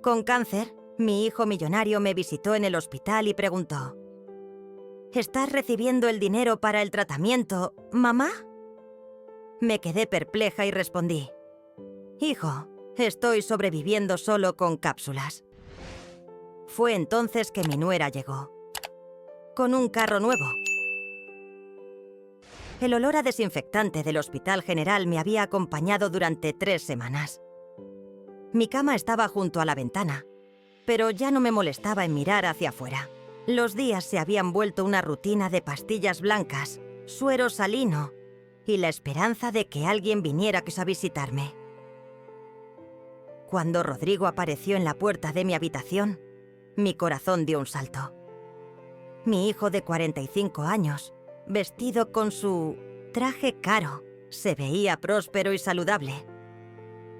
Con cáncer, mi hijo millonario me visitó en el hospital y preguntó: ¿estás recibiendo el dinero para el tratamiento, mamá? Me quedé perpleja y respondí: hijo, estoy sobreviviendo solo con cápsulas. Fue entonces que mi nuera llegó, con un carro nuevo. El olor a desinfectante del Hospital General me había acompañado durante 3 semanas. Mi cama estaba junto a la ventana, pero ya no me molestaba en mirar hacia afuera. Los días se habían vuelto una rutina de pastillas blancas, suero salino y la esperanza de que alguien viniera a visitarme. Cuando Rodrigo apareció en la puerta de mi habitación, mi corazón dio un salto. Mi hijo de 45 años, vestido con su traje caro, se veía próspero y saludable.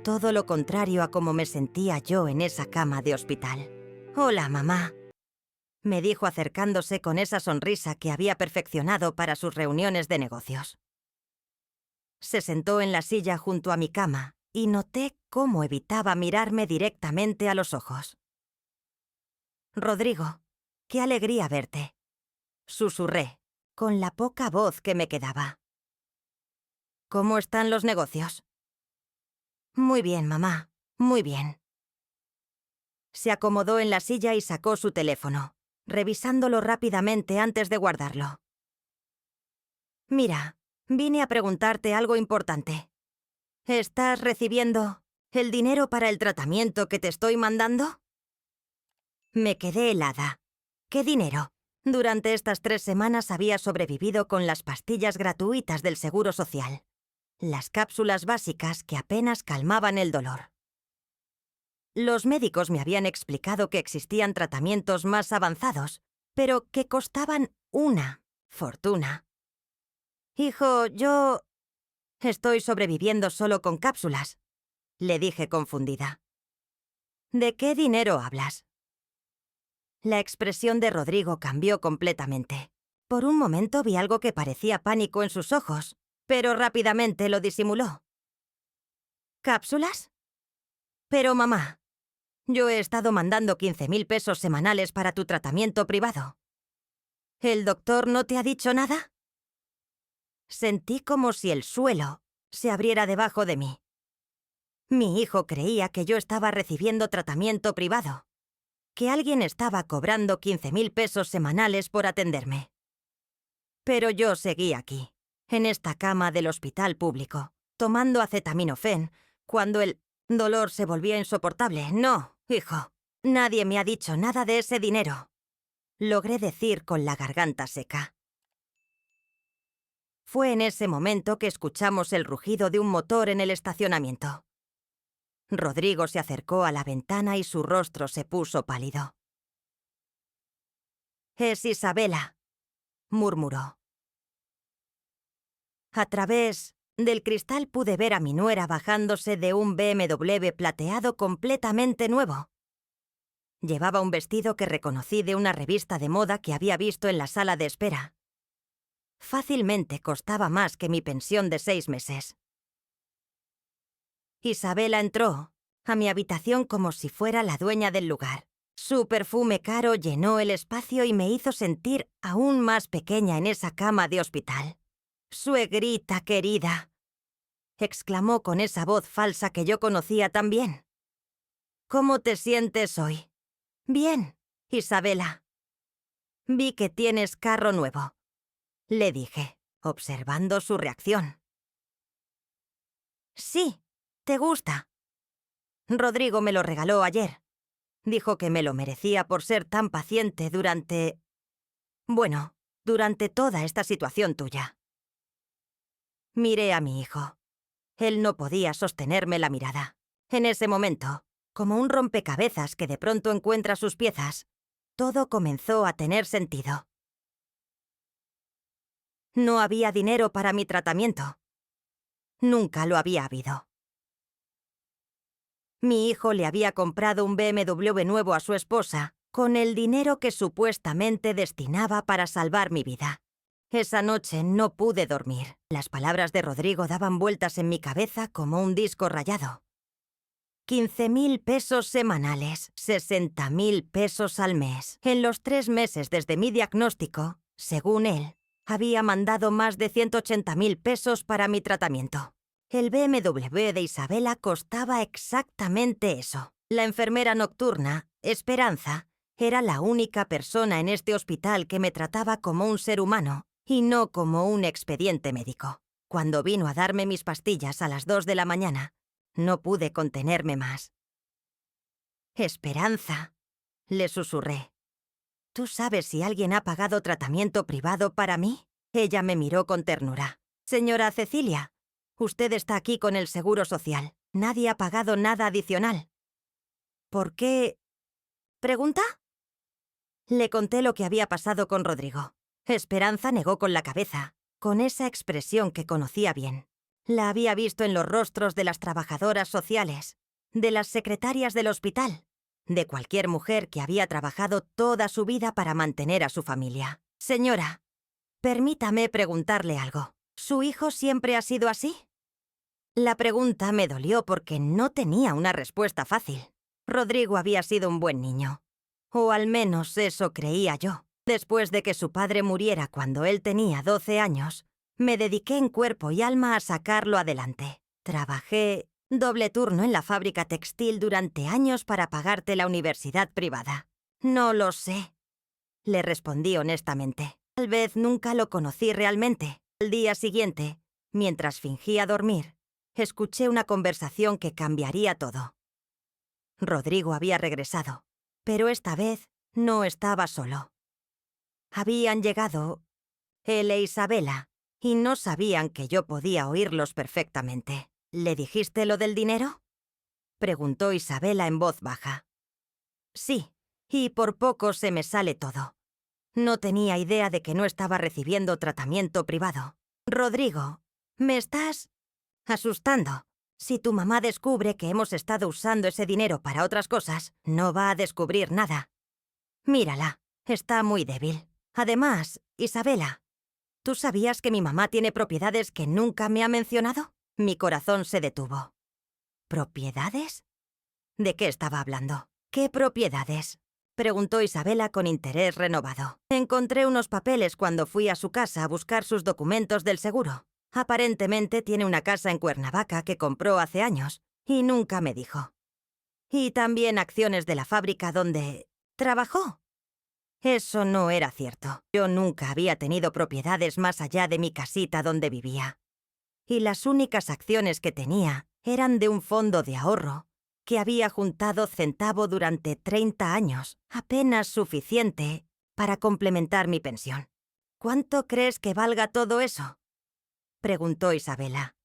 Todo lo contrario a cómo me sentía yo en esa cama de hospital. «Hola, mamá», me dijo acercándose con esa sonrisa que había perfeccionado para sus reuniones de negocios. Se sentó en la silla junto a mi cama y noté cómo evitaba mirarme directamente a los ojos. «Rodrigo, qué alegría verte», susurré, con la poca voz que me quedaba. «¿Cómo están los negocios?» «Muy bien, mamá, muy bien». Se acomodó en la silla y sacó su teléfono, revisándolo rápidamente antes de guardarlo. «Mira, vine a preguntarte algo importante. ¿Estás recibiendo el dinero para el tratamiento que te estoy mandando?» Me quedé helada. ¿Qué dinero? Durante estas 3 semanas había sobrevivido con las pastillas gratuitas del Seguro Social, las cápsulas básicas que apenas calmaban el dolor. Los médicos me habían explicado que existían tratamientos más avanzados, pero que costaban una fortuna. «Hijo, yo estoy sobreviviendo solo con cápsulas», le dije confundida. «¿De qué dinero hablas?» La expresión de Rodrigo cambió completamente. Por un momento vi algo que parecía pánico en sus ojos, pero rápidamente lo disimuló. «¿Cápsulas? Pero mamá, yo he estado mandando 15.000 pesos semanales para tu tratamiento privado. ¿El doctor no te ha dicho nada?» Sentí como si el suelo se abriera debajo de mí. Mi hijo creía que yo estaba recibiendo tratamiento privado, que alguien estaba cobrando 15.000 pesos semanales por atenderme. Pero yo seguí aquí, en esta cama del hospital público, tomando acetaminofén, cuando el dolor se volvía insoportable. «No, hijo, nadie me ha dicho nada de ese dinero», logré decir con la garganta seca. Fue en ese momento que escuchamos el rugido de un motor en el estacionamiento. Rodrigo se acercó a la ventana y su rostro se puso pálido. «Es Isabela», murmuró. A través del cristal pude ver a mi nuera bajándose de un BMW plateado completamente nuevo. Llevaba un vestido que reconocí de una revista de moda que había visto en la sala de espera. Fácilmente costaba más que mi pensión de 6 meses. Isabela entró a mi habitación como si fuera la dueña del lugar. Su perfume caro llenó el espacio y me hizo sentir aún más pequeña en esa cama de hospital. «Suegrita querida», exclamó con esa voz falsa que yo conocía tan bien. «¿Cómo te sientes hoy?» «Bien, Isabela». «Vi que tienes carro nuevo», le dije, observando su reacción. «Sí, ¿te gusta?» «Rodrigo me lo regaló ayer. Dijo que me lo merecía por ser tan paciente durante toda esta situación tuya». Miré a mi hijo. Él no podía sostenerme la mirada. En ese momento, como un rompecabezas que de pronto encuentra sus piezas, todo comenzó a tener sentido. No había dinero para mi tratamiento. Nunca lo había habido. Mi hijo le había comprado un BMW nuevo a su esposa con el dinero que supuestamente destinaba para salvar mi vida. Esa noche no pude dormir. Las palabras de Rodrigo daban vueltas en mi cabeza como un disco rayado. 15.000 pesos semanales, 60.000 pesos al mes. En los 3 meses desde mi diagnóstico, según él, había mandado más de 180.000 pesos para mi tratamiento. El BMW de Isabela costaba exactamente eso. La enfermera nocturna, Esperanza, era la única persona en este hospital que me trataba como un ser humano y no como un expediente médico. Cuando vino a darme mis pastillas a las 2 de la mañana, no pude contenerme más. Esperanza, le susurré. ¿Tú sabes si alguien ha pagado tratamiento privado para mí? Ella me miró con ternura. Señora Cecilia, usted está aquí con el Seguro Social. Nadie ha pagado nada adicional. ¿Por qué? ¿Pregunta? Le conté lo que había pasado con Rodrigo. Esperanza negó con la cabeza, con esa expresión que conocía bien. La había visto en los rostros de las trabajadoras sociales, de las secretarias del hospital, de cualquier mujer que había trabajado toda su vida para mantener a su familia. Señora, permítame preguntarle algo. ¿Su hijo siempre ha sido así? La pregunta me dolió porque no tenía una respuesta fácil. Rodrigo había sido un buen niño. O al menos eso creía yo. Después de que su padre muriera cuando él tenía 12 años, me dediqué en cuerpo y alma a sacarlo adelante. Trabajé doble turno en la fábrica textil durante años para pagarte la universidad privada. No lo sé, le respondí honestamente. Tal vez nunca lo conocí realmente. Al día siguiente, mientras fingía dormir, escuché una conversación que cambiaría todo. Rodrigo había regresado, pero esta vez no estaba solo. Habían llegado él e Isabela, y no sabían que yo podía oírlos perfectamente. ¿Le dijiste lo del dinero? Preguntó Isabela en voz baja. Sí, y por poco se me sale todo. No tenía idea de que no estaba recibiendo tratamiento privado. Rodrigo, ¿me estás asustando? Si tu mamá descubre que hemos estado usando ese dinero para otras cosas, no va a descubrir nada. Mírala, está muy débil. Además, Isabela, ¿tú sabías que mi mamá tiene propiedades que nunca me ha mencionado? Mi corazón se detuvo. ¿Propiedades? ¿De qué estaba hablando? ¿Qué propiedades? Preguntó Isabela con interés renovado. Encontré unos papeles cuando fui a su casa a buscar sus documentos del seguro. Aparentemente tiene una casa en Cuernavaca que compró hace años y nunca me dijo. Y también acciones de la fábrica donde trabajó. Eso no era cierto. Yo nunca había tenido propiedades más allá de mi casita donde vivía. Y las únicas acciones que tenía eran de un fondo de ahorro que había juntado centavo durante 30 años, apenas suficiente para complementar mi pensión. ¿Cuánto crees que valga todo eso? Preguntó Isabela,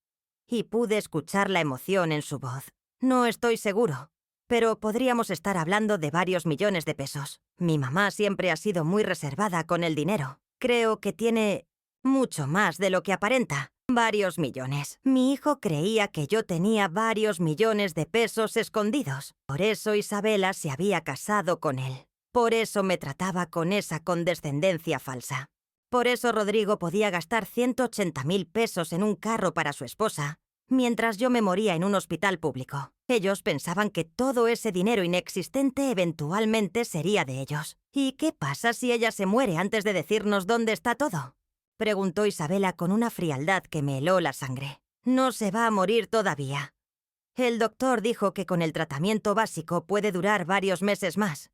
y pude escuchar la emoción en su voz. No estoy seguro, pero podríamos estar hablando de varios millones de pesos. Mi mamá siempre ha sido muy reservada con el dinero. Creo que tiene mucho más de lo que aparenta. Varios millones. Mi hijo creía que yo tenía varios millones de pesos escondidos. Por eso Isabela se había casado con él. Por eso me trataba con esa condescendencia falsa. Por eso Rodrigo podía gastar 180.000 pesos en un carro para su esposa, mientras yo me moría en un hospital público. Ellos pensaban que todo ese dinero inexistente eventualmente sería de ellos. ¿Y qué pasa si ella se muere antes de decirnos dónde está todo? Preguntó Isabela con una frialdad que me heló la sangre. No se va a morir todavía. El doctor dijo que con el tratamiento básico puede durar varios meses más.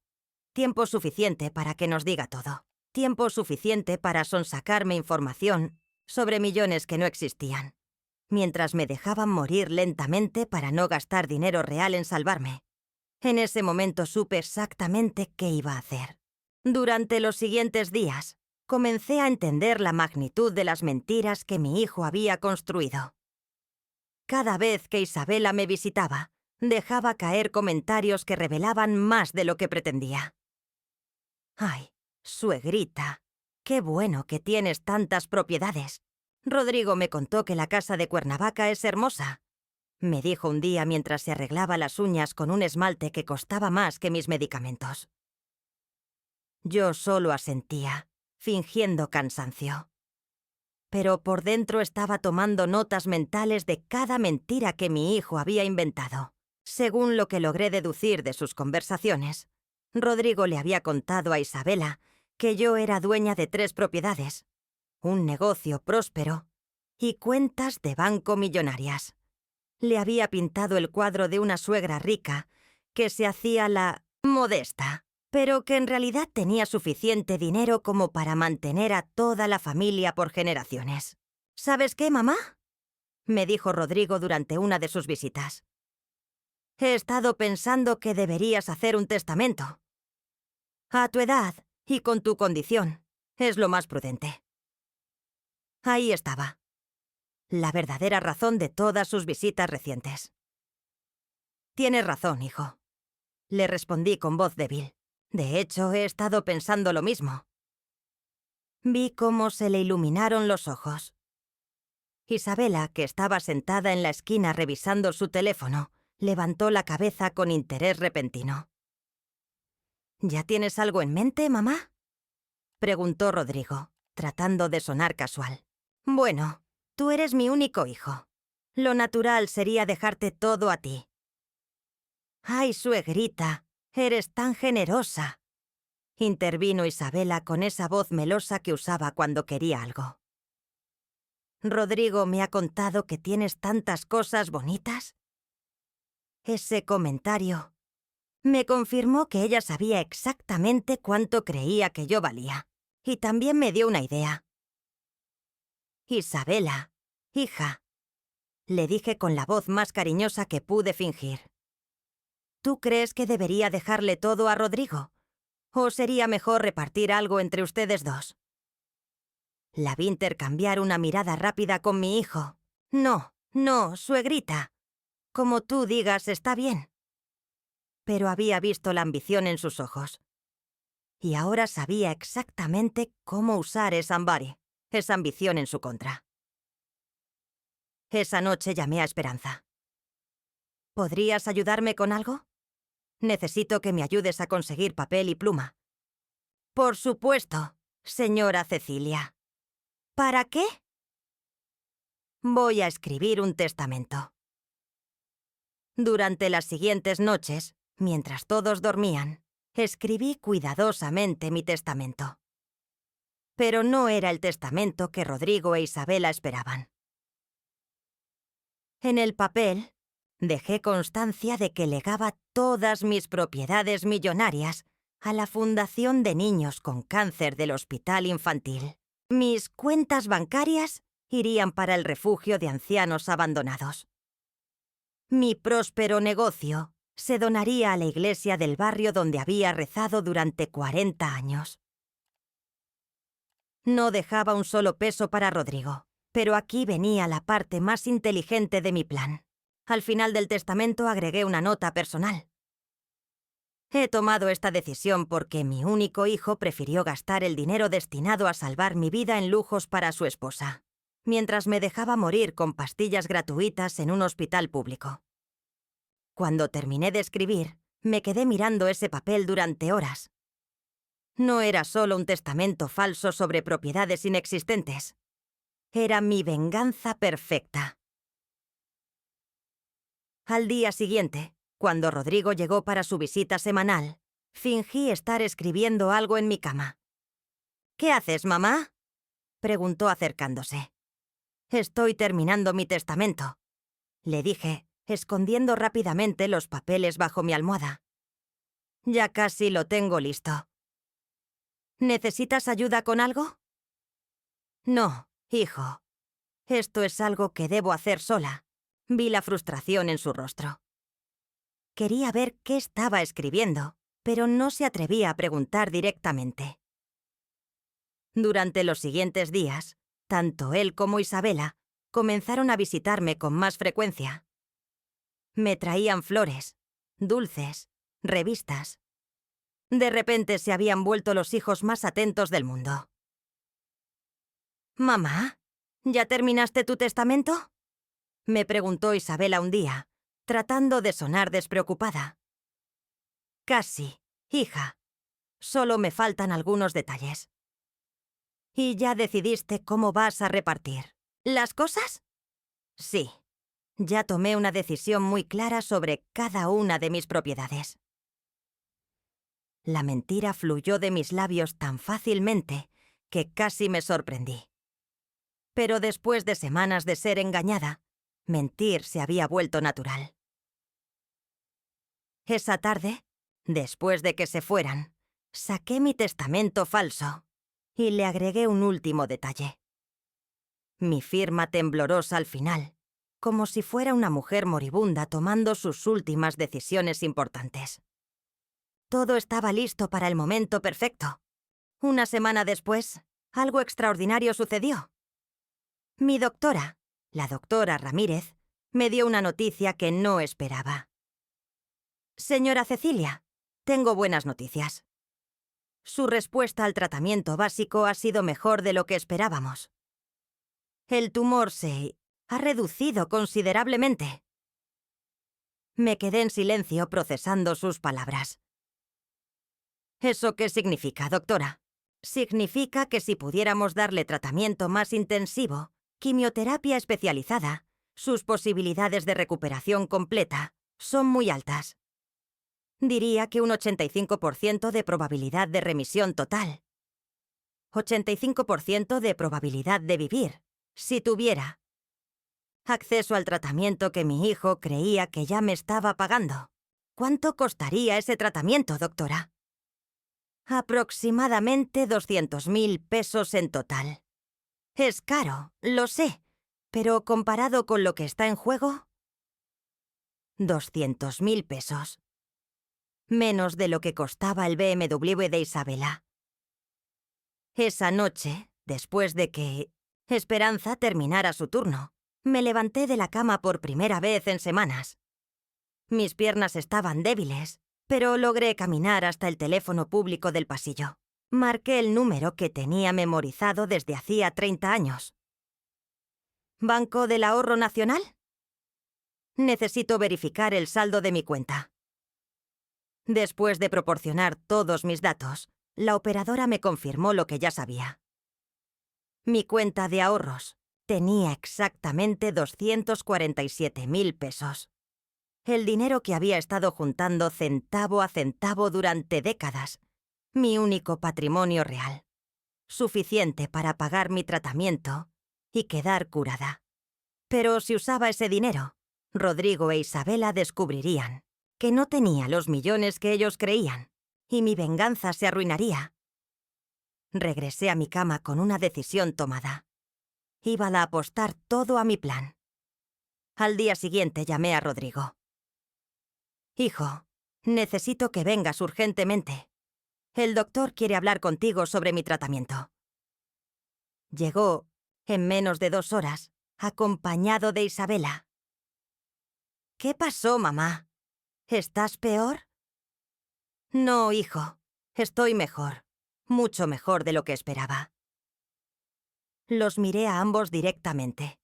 Tiempo suficiente para que nos diga todo. Tiempo suficiente para sonsacarme información sobre millones que no existían, mientras me dejaban morir lentamente para no gastar dinero real en salvarme. En ese momento supe exactamente qué iba a hacer. Durante los siguientes días, comencé a entender la magnitud de las mentiras que mi hijo había construido. Cada vez que Isabela me visitaba, dejaba caer comentarios que revelaban más de lo que pretendía. Ay, suegrita, qué bueno que tienes tantas propiedades. Rodrigo me contó que la casa de Cuernavaca es hermosa. Me dijo un día mientras se arreglaba las uñas con un esmalte que costaba más que mis medicamentos. Yo solo asentía, fingiendo cansancio. Pero por dentro estaba tomando notas mentales de cada mentira que mi hijo había inventado. Según lo que logré deducir de sus conversaciones, Rodrigo le había contado a Isabela que yo era dueña de 3 propiedades, un negocio próspero y cuentas de banco millonarias. Le había pintado el cuadro de una suegra rica que se hacía la modesta, pero que en realidad tenía suficiente dinero como para mantener a toda la familia por generaciones. ¿Sabes qué, mamá?, me dijo Rodrigo durante una de sus visitas. He estado pensando que deberías hacer un testamento. A tu edad y con tu condición, es lo más prudente. Ahí estaba, la verdadera razón de todas sus visitas recientes. Tienes razón, hijo, le respondí con voz débil. De hecho, he estado pensando lo mismo. Vi cómo se le iluminaron los ojos. Isabela, que estaba sentada en la esquina revisando su teléfono, levantó la cabeza con interés repentino. ¿Ya tienes algo en mente, mamá?, preguntó Rodrigo, tratando de sonar casual. Bueno, tú eres mi único hijo. Lo natural sería dejarte todo a ti. ¡Ay, suegrita! Eres tan generosa, intervino Isabela con esa voz melosa que usaba cuando quería algo. Rodrigo me ha contado que tienes tantas cosas bonitas. Ese comentario me confirmó que ella sabía exactamente cuánto creía que yo valía. Y también me dio una idea. Isabela, hija, le dije con la voz más cariñosa que pude fingir. ¿Tú crees que debería dejarle todo a Rodrigo? ¿O sería mejor repartir algo entre ustedes dos? La vi intercambiar una mirada rápida con mi hijo. No, no, suegrita. Como tú digas, está bien. Pero había visto la ambición en sus ojos. Y ahora sabía exactamente cómo usar esa ambición en su contra. Esa noche llamé a Esperanza. ¿Podrías ayudarme con algo? Necesito que me ayudes a conseguir papel y pluma. Por supuesto, señora Cecilia. ¿Para qué? Voy a escribir un testamento. Durante las siguientes noches, mientras todos dormían, escribí cuidadosamente mi testamento. Pero no era el testamento que Rodrigo e Isabela esperaban. En el papel, dejé constancia de que legaba todas mis propiedades millonarias a la Fundación de Niños con Cáncer del Hospital Infantil. Mis cuentas bancarias irían para el refugio de ancianos abandonados. Mi próspero negocio se donaría a la iglesia del barrio donde había rezado durante 40 años. No dejaba un solo peso para Rodrigo, pero aquí venía la parte más inteligente de mi plan. Al final del testamento agregué una nota personal. He tomado esta decisión porque mi único hijo prefirió gastar el dinero destinado a salvar mi vida en lujos para su esposa, mientras me dejaba morir con pastillas gratuitas en un hospital público. Cuando terminé de escribir, me quedé mirando ese papel durante horas. No era solo un testamento falso sobre propiedades inexistentes. Era mi venganza perfecta. Al día siguiente, cuando Rodrigo llegó para su visita semanal, fingí estar escribiendo algo en mi cama. ¿Qué haces, mamá?, preguntó acercándose. Estoy terminando mi testamento, le dije, escondiendo rápidamente los papeles bajo mi almohada. Ya casi lo tengo listo. ¿Necesitas ayuda con algo? No, hijo. Esto es algo que debo hacer sola. Vi la frustración en su rostro. Quería ver qué estaba escribiendo, pero no se atrevía a preguntar directamente. Durante los siguientes días, tanto él como Isabela comenzaron a visitarme con más frecuencia. Me traían flores, dulces, revistas. De repente se habían vuelto los hijos más atentos del mundo. «Mamá, ¿ya terminaste tu testamento?», me preguntó Isabela un día, tratando de sonar despreocupada. «Casi, hija. Solo me faltan algunos detalles». «¿Y ya decidiste cómo vas a repartir las cosas?». «Sí, ya tomé una decisión muy clara sobre cada una de mis propiedades. La mentira fluyó de mis labios tan fácilmente que casi me sorprendí. Pero después de semanas de ser engañada, mentir se había vuelto natural. Esa tarde, después de que se fueran, saqué mi testamento falso y le agregué un último detalle. Mi firma temblorosa al final, como si fuera una mujer moribunda tomando sus últimas decisiones importantes. Todo estaba listo para el momento perfecto. Una semana después, algo extraordinario sucedió. Mi doctora, la doctora Ramírez, me dio una noticia que no esperaba. Señora Cecilia, tengo buenas noticias. Su respuesta al tratamiento básico ha sido mejor de lo que esperábamos. El tumor se ha reducido considerablemente. Me quedé en silencio procesando sus palabras. ¿Eso qué significa, doctora? Significa que si pudiéramos darle tratamiento más intensivo, quimioterapia especializada, sus posibilidades de recuperación completa son muy altas. Diría que un 85% de probabilidad de remisión total. 85% de probabilidad de vivir, si tuviera acceso al tratamiento que mi hijo creía que ya me estaba pagando. ¿Cuánto costaría ese tratamiento, doctora? Aproximadamente 200.000 pesos en total. Es caro, lo sé, pero comparado con lo que está en juego, 200.000 pesos. Menos de lo que costaba el BMW de Isabela. Esa noche, después de que Esperanza terminara su turno, me levanté de la cama por primera vez en semanas. Mis piernas estaban débiles, pero logré caminar hasta el teléfono público del pasillo. Marqué el número que tenía memorizado desde hacía 30 años. ¿Banco del Ahorro Nacional? Necesito verificar el saldo de mi cuenta. Después de proporcionar todos mis datos, la operadora me confirmó lo que ya sabía. Mi cuenta de ahorros tenía exactamente 247.000 pesos. El dinero que había estado juntando centavo a centavo durante décadas. Mi único patrimonio real. Suficiente para pagar mi tratamiento y quedar curada. Pero si usaba ese dinero, Rodrigo e Isabela descubrirían que no tenía los millones que ellos creían, y mi venganza se arruinaría. Regresé a mi cama con una decisión tomada. Iba a apostar todo a mi plan. Al día siguiente llamé a Rodrigo. Hijo, necesito que vengas urgentemente. El doctor quiere hablar contigo sobre mi tratamiento. Llegó, en menos de 2 horas, acompañado de Isabela. ¿Qué pasó, mamá? ¿Estás peor? No, hijo. Estoy mejor. Mucho mejor de lo que esperaba. Los miré a ambos directamente.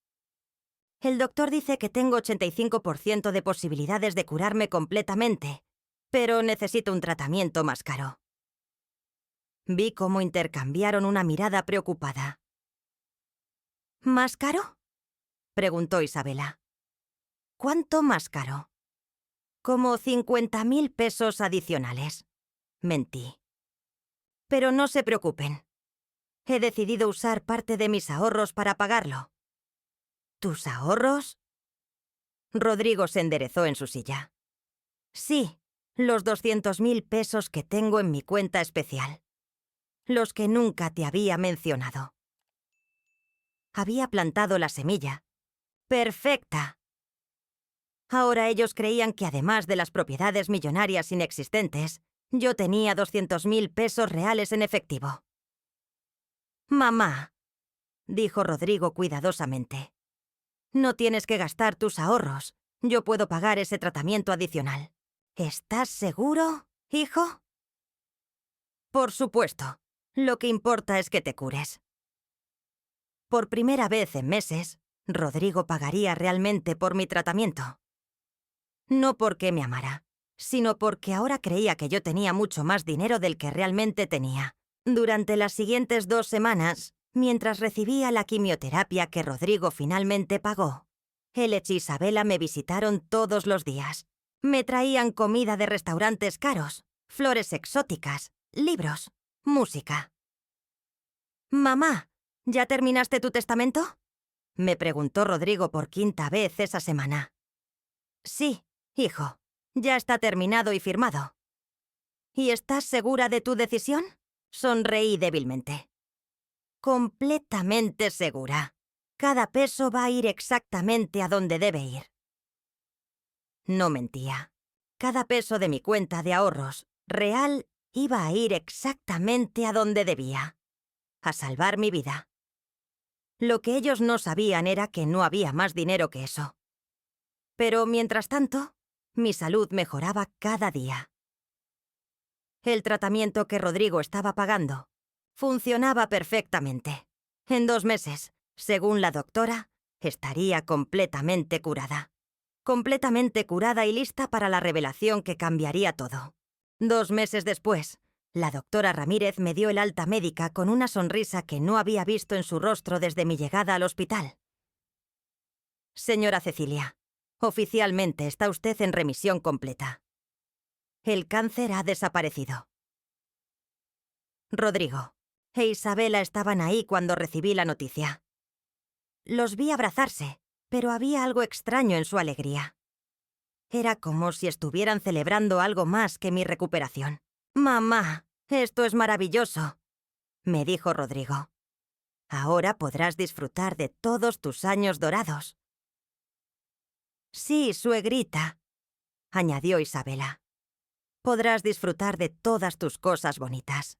El doctor dice que tengo 85% de posibilidades de curarme completamente, pero necesito un tratamiento más caro. Vi cómo intercambiaron una mirada preocupada. ¿Más caro?, preguntó Isabela. ¿Cuánto más caro? Como 50.000 pesos adicionales. Mentí. Pero no se preocupen. He decidido usar parte de mis ahorros para pagarlo. ¿Tus ahorros? Rodrigo se enderezó en su silla. Sí, los 200.000 pesos que tengo en mi cuenta especial. Los que nunca te había mencionado. Había plantado la semilla. ¡Perfecta! Ahora ellos creían que además de las propiedades millonarias inexistentes, yo tenía 200.000 pesos reales en efectivo. Mamá, dijo Rodrigo cuidadosamente, no tienes que gastar tus ahorros. Yo puedo pagar ese tratamiento adicional. ¿Estás seguro, hijo? Por supuesto. Lo que importa es que te cures. Por primera vez en meses, Rodrigo pagaría realmente por mi tratamiento. No porque me amara, sino porque ahora creía que yo tenía mucho más dinero del que realmente tenía. Durante las siguientes 2 semanas, mientras recibía la quimioterapia que Rodrigo finalmente pagó, Alex y Isabela me visitaron todos los días. Me traían comida de restaurantes caros, flores exóticas, libros, música. «Mamá, ¿ya terminaste tu testamento?», me preguntó Rodrigo por quinta vez esa semana. «Sí, hijo, ya está terminado y firmado». «¿Y estás segura de tu decisión?», sonreí débilmente. «Completamente segura. Cada peso va a ir exactamente a donde debe ir». No mentía. Cada peso de mi cuenta de ahorros real iba a ir exactamente a donde debía. A salvar mi vida. Lo que ellos no sabían era que no había más dinero que eso. Pero mientras tanto, mi salud mejoraba cada día. El tratamiento que Rodrigo estaba pagando funcionaba perfectamente. En 2 meses, según la doctora, estaría completamente curada. Completamente curada y lista para la revelación que cambiaría todo. 2 meses después, la doctora Ramírez me dio el alta médica con una sonrisa que no había visto en su rostro desde mi llegada al hospital. «Señora Cecilia, oficialmente está usted en remisión completa. El cáncer ha desaparecido». Rodrigo e Isabela estaban ahí cuando recibí la noticia. Los vi abrazarse, pero había algo extraño en su alegría. Era como si estuvieran celebrando algo más que mi recuperación. «Mamá, esto es maravilloso», me dijo Rodrigo. «Ahora podrás disfrutar de todos tus años dorados». «Sí, suegrita», añadió Isabela. «Podrás disfrutar de todas tus cosas bonitas».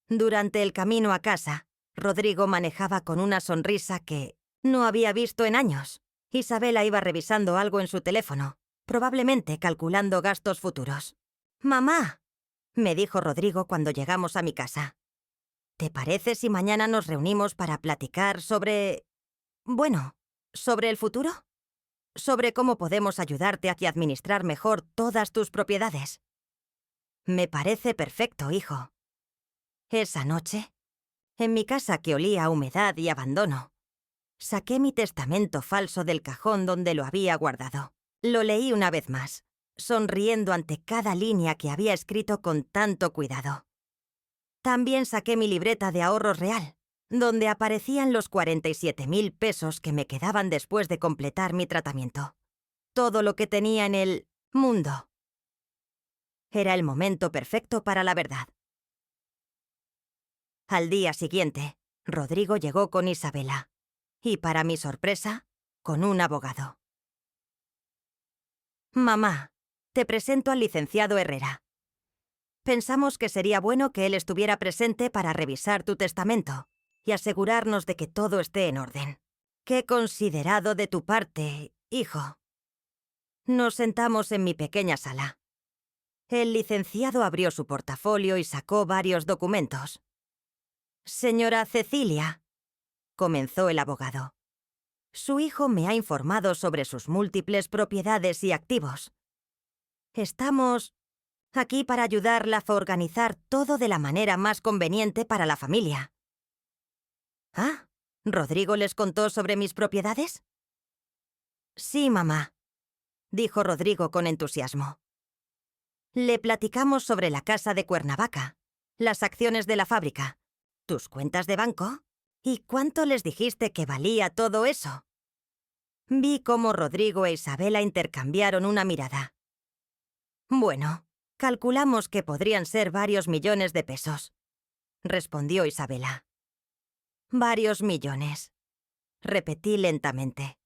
Durante el camino a casa, Rodrigo manejaba con una sonrisa que no había visto en años. Isabela iba revisando algo en su teléfono, probablemente calculando gastos futuros. «Mamá», me dijo Rodrigo cuando llegamos a mi casa. «¿Te parece si mañana nos reunimos para platicar sobre... sobre el futuro? Sobre cómo podemos ayudarte a que administrar mejor todas tus propiedades». «Me parece perfecto, hijo». Esa noche, en mi casa que olía a humedad y abandono, saqué mi testamento falso del cajón donde lo había guardado. Lo leí una vez más, sonriendo ante cada línea que había escrito con tanto cuidado. También saqué mi libreta de ahorros real, donde aparecían los 47.000 pesos que me quedaban después de completar mi tratamiento. Todo lo que tenía en el mundo. Era el momento perfecto para la verdad. Al día siguiente, Rodrigo llegó con Isabela. Y para mi sorpresa, con un abogado. «Mamá, te presento al licenciado Herrera. Pensamos que sería bueno que él estuviera presente para revisar tu testamento y asegurarnos de que todo esté en orden. Qué considerado de tu parte, hijo». Nos sentamos en mi pequeña sala. El licenciado abrió su portafolio y sacó varios documentos. «Señora Cecilia», comenzó el abogado, «su hijo me ha informado sobre sus múltiples propiedades y activos. Estamos aquí para ayudarla a organizar todo de la manera más conveniente para la familia». «Ah, ¿Rodrigo les contó sobre mis propiedades?». «Sí, mamá», dijo Rodrigo con entusiasmo. «Le platicamos sobre la casa de Cuernavaca, las acciones de la fábrica, tus cuentas de banco y cuánto les dijiste que valía todo eso». Vi cómo Rodrigo e Isabela intercambiaron una mirada. «Bueno, calculamos que podrían ser varios millones de pesos», respondió Isabela. «Varios millones», repetí lentamente.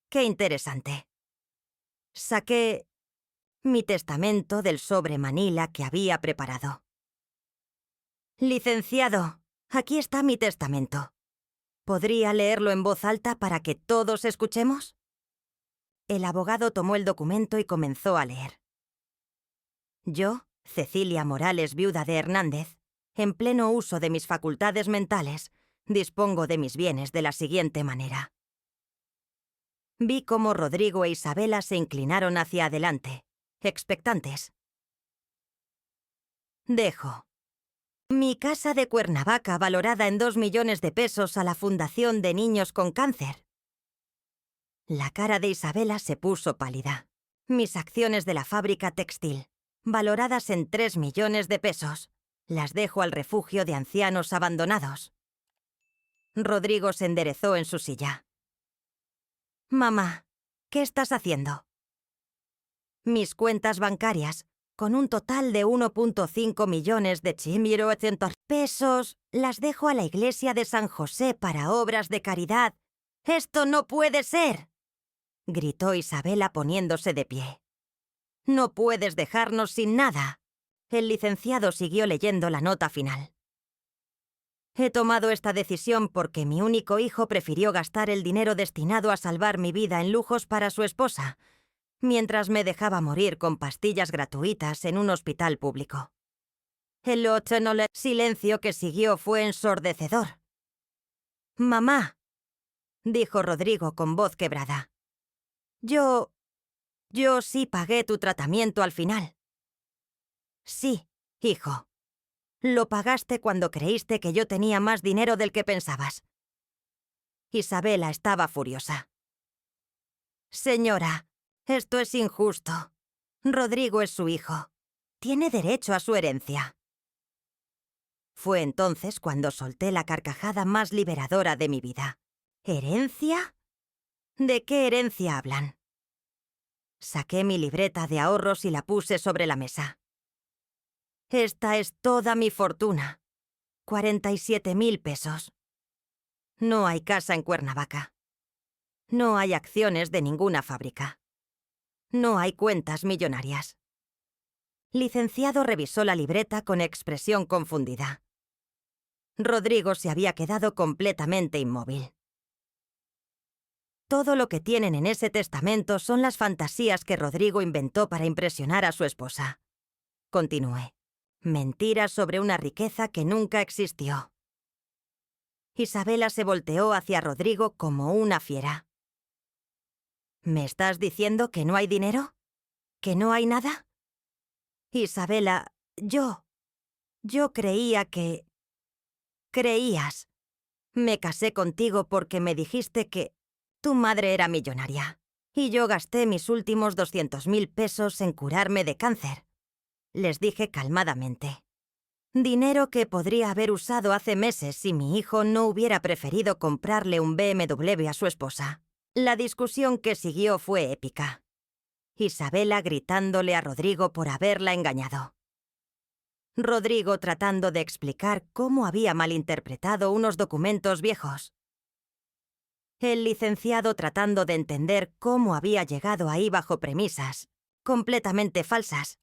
«Qué interesante». Saqué mi testamento del sobre manila que había preparado. «Licenciado, aquí está mi testamento. ¿Podría leerlo en voz alta para que todos escuchemos?». El abogado tomó el documento y comenzó a leer. «Yo, Cecilia Morales, viuda de Hernández, en pleno uso de mis facultades mentales, dispongo de mis bienes de la siguiente manera». Vi cómo Rodrigo e Isabela se inclinaron hacia adelante, expectantes. «Dejo mi casa de Cuernavaca valorada en 2 millones de pesos a la Fundación de Niños con Cáncer. La cara de Isabela se puso pálida. Mis acciones de la fábrica textil, valoradas en 3 millones de pesos, las dejo al refugio de ancianos abandonados. Rodrigo se enderezó en su silla. Mamá, ¿qué estás haciendo? Mis cuentas bancarias, con un total de 1,5 millones de pesos, las dejo a la iglesia de San José para obras de caridad. ¡Esto no puede ser!, gritó Isabela poniéndose de pie. No puedes dejarnos sin nada. El licenciado siguió leyendo la nota final. He tomado esta decisión porque mi único hijo prefirió gastar el dinero destinado a salvar mi vida en lujos para su esposa, mientras me dejaba morir con pastillas gratuitas en un hospital público. El silencio que siguió fue ensordecedor. «Mamá», dijo Rodrigo con voz quebrada. Yo sí pagué tu tratamiento al final». «Sí, hijo. Lo pagaste cuando creíste que yo tenía más dinero del que pensabas». Isabela estaba furiosa. «Señora, esto es injusto. Rodrigo es su hijo. Tiene derecho a su herencia». Fue entonces cuando solté la carcajada más liberadora de mi vida. ¿Herencia? ¿De qué herencia hablan? Saqué mi libreta de ahorros y la puse sobre la mesa. Esta es toda mi fortuna. 47.000 pesos. No hay casa en Cuernavaca. No hay acciones de ninguna fábrica. No hay cuentas millonarias. Licenciado revisó la libreta con expresión confundida. Rodrigo se había quedado completamente inmóvil. Todo lo que tienen en ese testamento son las fantasías que Rodrigo inventó para impresionar a su esposa. Continué. Mentiras sobre una riqueza que nunca existió. Isabela se volteó hacia Rodrigo como una fiera. ¿Me estás diciendo que no hay dinero? ¿Que no hay nada? Isabela, yo creía que... Creías. Me casé contigo porque me dijiste que tu madre era millonaria. Y yo gasté mis últimos 200.000 pesos en curarme de cáncer. Les dije calmadamente. Dinero que podría haber usado hace meses si mi hijo no hubiera preferido comprarle un BMW a su esposa. La discusión que siguió fue épica. Isabela gritándole a Rodrigo por haberla engañado. Rodrigo tratando de explicar cómo había malinterpretado unos documentos viejos. El licenciado tratando de entender cómo había llegado ahí bajo premisas completamente falsas.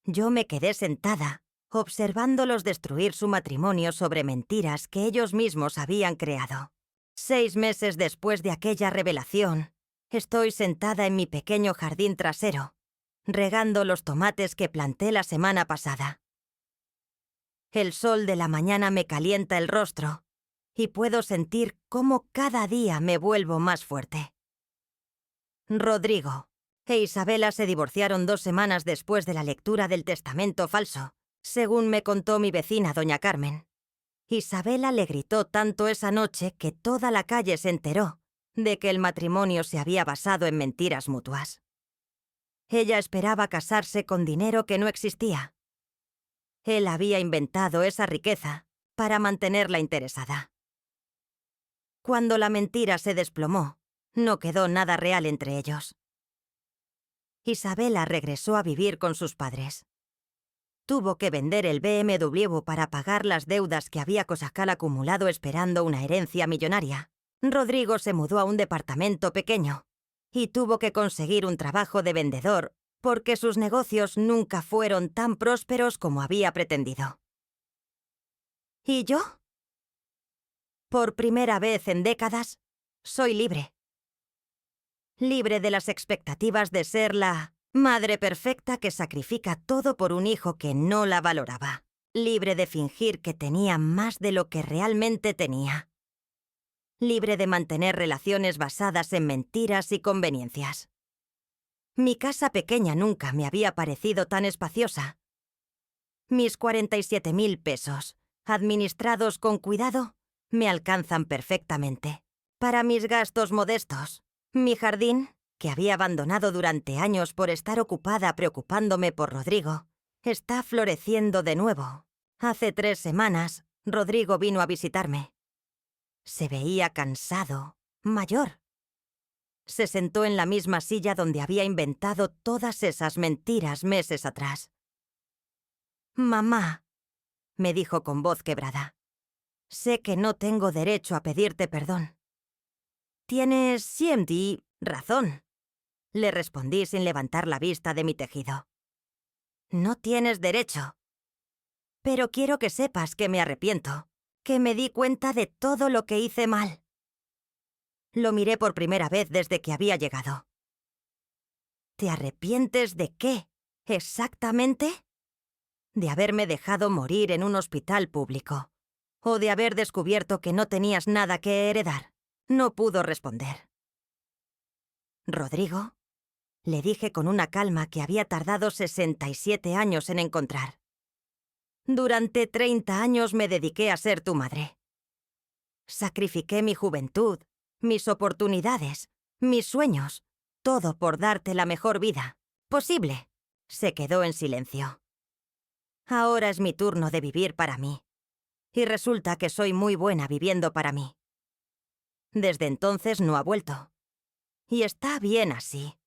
Yo me quedé sentada, observándolos destruir su matrimonio sobre mentiras que ellos mismos habían creado. 6 meses después de aquella revelación, estoy sentada en mi pequeño jardín trasero, regando los tomates que planté la semana pasada. El sol de la mañana me calienta el rostro y puedo sentir cómo cada día me vuelvo más fuerte. Rodrigo e Isabela se divorciaron 2 semanas después de la lectura del testamento falso, según me contó mi vecina doña Carmen. Isabela le gritó tanto esa noche que toda la calle se enteró de que el matrimonio se había basado en mentiras mutuas. Ella esperaba casarse con dinero que no existía. Él había inventado esa riqueza para mantenerla interesada. Cuando la mentira se desplomó, no quedó nada real entre ellos. Isabela regresó a vivir con sus padres. Tuvo que vender el BMW para pagar las deudas que había Cosacal acumulado esperando una herencia millonaria. Rodrigo se mudó a un departamento pequeño y tuvo que conseguir un trabajo de vendedor porque sus negocios nunca fueron tan prósperos como había pretendido. ¿Y yo? Por primera vez en décadas, soy libre. Libre de las expectativas de ser la madre perfecta que sacrifica todo por un hijo que no la valoraba. Libre de fingir que tenía más de lo que realmente tenía. Libre de mantener relaciones basadas en mentiras y conveniencias. Mi casa pequeña nunca me había parecido tan espaciosa. Mis 47.000 pesos, administrados con cuidado, me alcanzan perfectamente Para mis gastos modestos. Mi jardín, que había abandonado durante años por estar ocupada preocupándome por Rodrigo, está floreciendo de nuevo. Hace 3 semanas, Rodrigo vino a visitarme. Se veía cansado, mayor. Se sentó en la misma silla donde había inventado todas esas mentiras meses atrás. «Mamá», me dijo con voz quebrada, «sé que no tengo derecho a pedirte perdón». «Tienes siempre razón», le respondí sin levantar la vista de mi tejido. «No tienes derecho. Pero quiero que sepas que me arrepiento, que me di cuenta de todo lo que hice mal». Lo miré por primera vez desde que había llegado. «¿Te arrepientes de qué, exactamente?» «De haberme dejado morir en un hospital público. O de haber descubierto que no tenías nada que heredar». No pudo responder. «Rodrigo», le dije con una calma que había tardado 67 años en encontrar. «Durante 30 años me dediqué a ser tu madre. Sacrifiqué mi juventud, mis oportunidades, mis sueños, todo por darte la mejor vida posible». Se quedó en silencio. «Ahora es mi turno de vivir para mí. Y resulta que soy muy buena viviendo para mí». Desde entonces no ha vuelto. Y está bien así.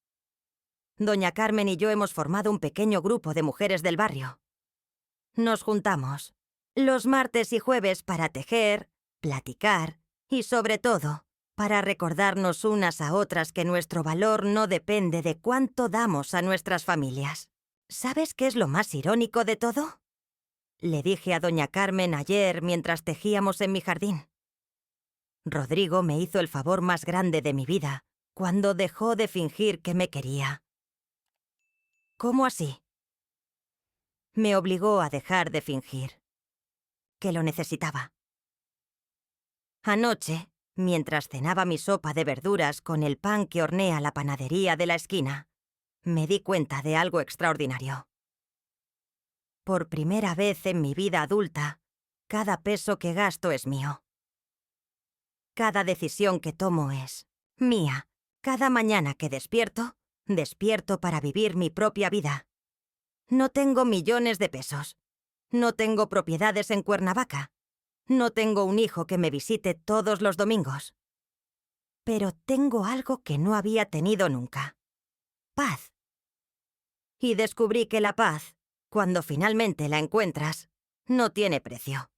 Doña Carmen y yo hemos formado un pequeño grupo de mujeres del barrio. Nos juntamos los martes y jueves para tejer, platicar y, sobre todo, para recordarnos unas a otras que nuestro valor no depende de cuánto damos a nuestras familias. ¿Sabes qué es lo más irónico de todo?, le dije a doña Carmen ayer mientras tejíamos en mi jardín. Rodrigo me hizo el favor más grande de mi vida cuando dejó de fingir que me quería. ¿Cómo así? Me obligó a dejar de fingir que lo necesitaba. Anoche, mientras cenaba mi sopa de verduras con el pan que hornea la panadería de la esquina, me di cuenta de algo extraordinario. Por primera vez en mi vida adulta, cada peso que gasto es mío. Cada decisión que tomo es mía. Cada mañana que despierto, despierto para vivir mi propia vida. No tengo millones de pesos. No tengo propiedades en Cuernavaca. No tengo un hijo que me visite todos los domingos. Pero tengo algo que no había tenido nunca: paz. Y descubrí que la paz, cuando finalmente la encuentras, no tiene precio.